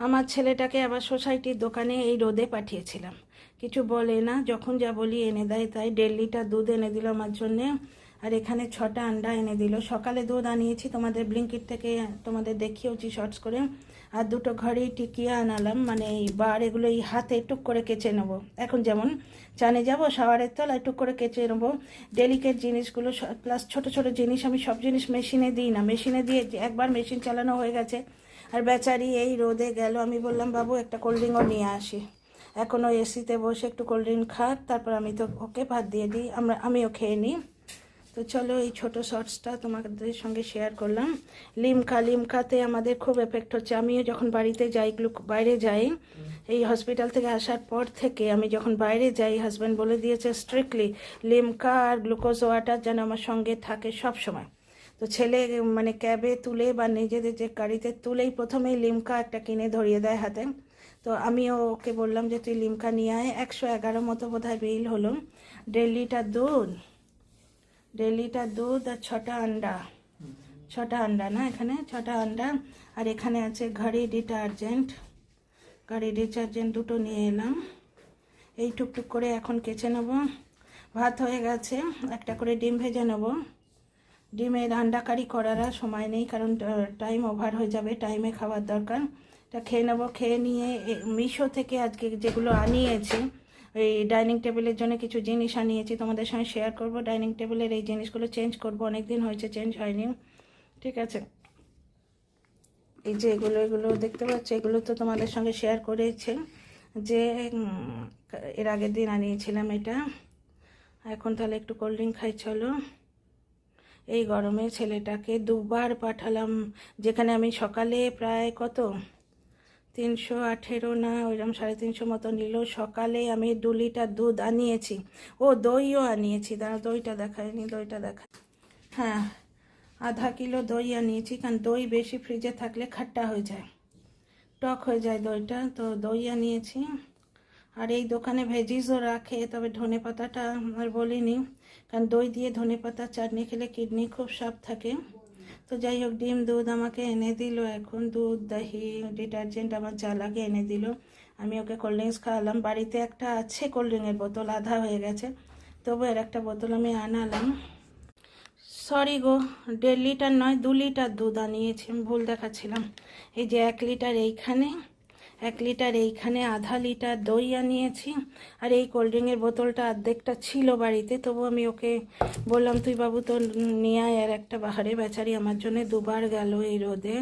আমার ছেলেটাকে আবার সোসাইটির দোকানে এই রোদে পাঠিয়েছিলাম, কিছু বলে না, যখন যা বলি এনে দেয় তাই। 1.5 লিটার দুধ এনে দিল আমার জন্যে, আর এখানে 6টা আন্ডা এনে দিল। সকালে দুধ আনিয়েছি, তোমাদের ব্লিঙ্কিট থেকে তোমাদের দেখিয়েছি শর্টস করে। আর 2টো ঘড়ি টিকিয়া আনালাম, মানে এই বার, এগুলো এই হাতে টুক করে কেচে নেবো। এখন যেমন চানে যাব, শাওয়ারের তলায় টুক করে কেচে নেবো। ডেলিকেট জিনিসগুলো প্লাস ছোট ছোট জিনিস, আমি সব জিনিস মেশিনে দিই না, মেশিনে দিয়ে একবার মেশিন চালানো হয়ে গেছে। আর বেচারি এই রোদে গেল, আমি বললাম বাবু একটা কোল্ড ড্রিঙ্কও নিয়ে আসি, এখনও এসিতে বসে একটু কোল্ড ড্রিঙ্ক খাক, তারপর আমি তো ওকে ভাত দিয়ে দিই, আমিও খেয়ে নিই। তো চলো এই ছোট শর্টসটা তোমাদের সঙ্গে শেয়ার করলাম। লিমকাতে আমাদের খুব এফেক্ট হচ্ছে। আমিও যখন বাড়িতে যাই, বাইরে যাই, এই হসপিটাল থেকে আসার পর থেকে আমি যখন বাইরে যাই, হাজব্যান্ড বলে দিয়েছে স্ট্রিক্টলি লিমকা আর গ্লুকোজ ওয়াটার যেন আমার সঙ্গে থাকে সব সময়। তো ছেলে মানে ক্যাবে তুলে বা নিজেদের যে গাড়িতে তুলেই প্রথমেই লিমকা একটা কিনে ধরিয়ে দেয় হাতে। তো আমিও ওকে বললাম যে তুই লিমকা নিয়ে আয়। 111 মতো বোধহয় বিল হলো। 1.5 লিটার দুধ, 1.5 লিটার দুধ আর 6টা আন্ডা, 6টা আন্ডা না, এখানে 6টা আন্ডা। আর এখানে আছে ঘড়ি ডিটারজেন্ট, 2টো নিয়ে এলাম। এই টুকটুক করে এখন কেচে নেব। ভাত হয়ে গেছে, একটা করে ডিম ভেজে নেব। ডিমের আন্ডা কারি করার আর সময় নেই, কারণ টাইম ওভার হয়ে যাবে, টাইমে খাওয়ার দরকার। এটা খেয়ে নেবো। খেয়ে নিয়ে মিশো থেকে আজকে যেগুলো আনিয়েছি, এই ডাইনিং টেবিলের জন্য কিছু জিনিস আনিয়েছি, তোমাদের সঙ্গে শেয়ার করব। ডাইনিং টেবিলের এই জিনিসগুলো চেঞ্জ করব, অনেক দিন হয়েছে চেঞ্জ হয়নি, ঠিক আছে। এই যে এগুলো দেখতে পাচ্ছ, এগুলো তো তোমাদের সঙ্গে শেয়ার করেছে যে এর আগের দিন আনিয়েছিলাম এটা। এখন তাহলে একটু কোল্ড ড্রিঙ্ক খাই চলো। এই গরমে ছেলেটাকে 2বার পাঠালাম, যেখানে আমি সকালে প্রায় কত 318 না ওইরকম 350 মতো নিল। সকালে আমি 2 লিটার দুধ আনিয়েছি, ও দইও আনিয়েছি, দাঁড়া দইটা দেখায়নি, দইটা দেখা, হ্যাঁ ½ কিলো দই আনিয়েছি, কারণ দই বেশি ফ্রিজে থাকলে খাট্টা হয়ে যায়, টক হয়ে যায় দইটা, তো দই আনিয়েছি। আর এই দোকানে ভেজিসও রাখে, তবে ধনে পাতাটা আর বলিনি, কারণ দই দিয়ে ধনে পাতা চাটনি খেলে কিডনি খুব সাফ থাকে। তো যাই হোক, ডিম দুধ আমাকে এনে দিল। এখন দুধ দহি ডিটারজেন্ট আমার যা লাগে এনে দিল। আমি ওকে কোল্ড ড্রিঙ্কস খাওয়ালাম। বাড়িতে একটা আছে কোল্ড ড্রিঙ্কের বোতল, আধা হয়ে গেছে, তবু এর একটা বোতল আমি আনালাম। সরি গো, 1.5 লিটার নয় 2 লিটার দুধ আনিয়েছি, আমি ভুল দেখাচ্ছিলাম। এই যে 1 লিটার এইখানে, 1 লিটার এইখানে, ½ লিটার দই আনিয়েছি। আর এই কোল্ড ড্রিঙ্কের বোতলটা অর্ধেকটা ছিল বাড়িতে, তবু আমি ওকে বললাম তুই বাবু তো নিয়ে আয় আর একটা। বাহারে বেচারি আমার জন্য 2বার গেল এই রোদে।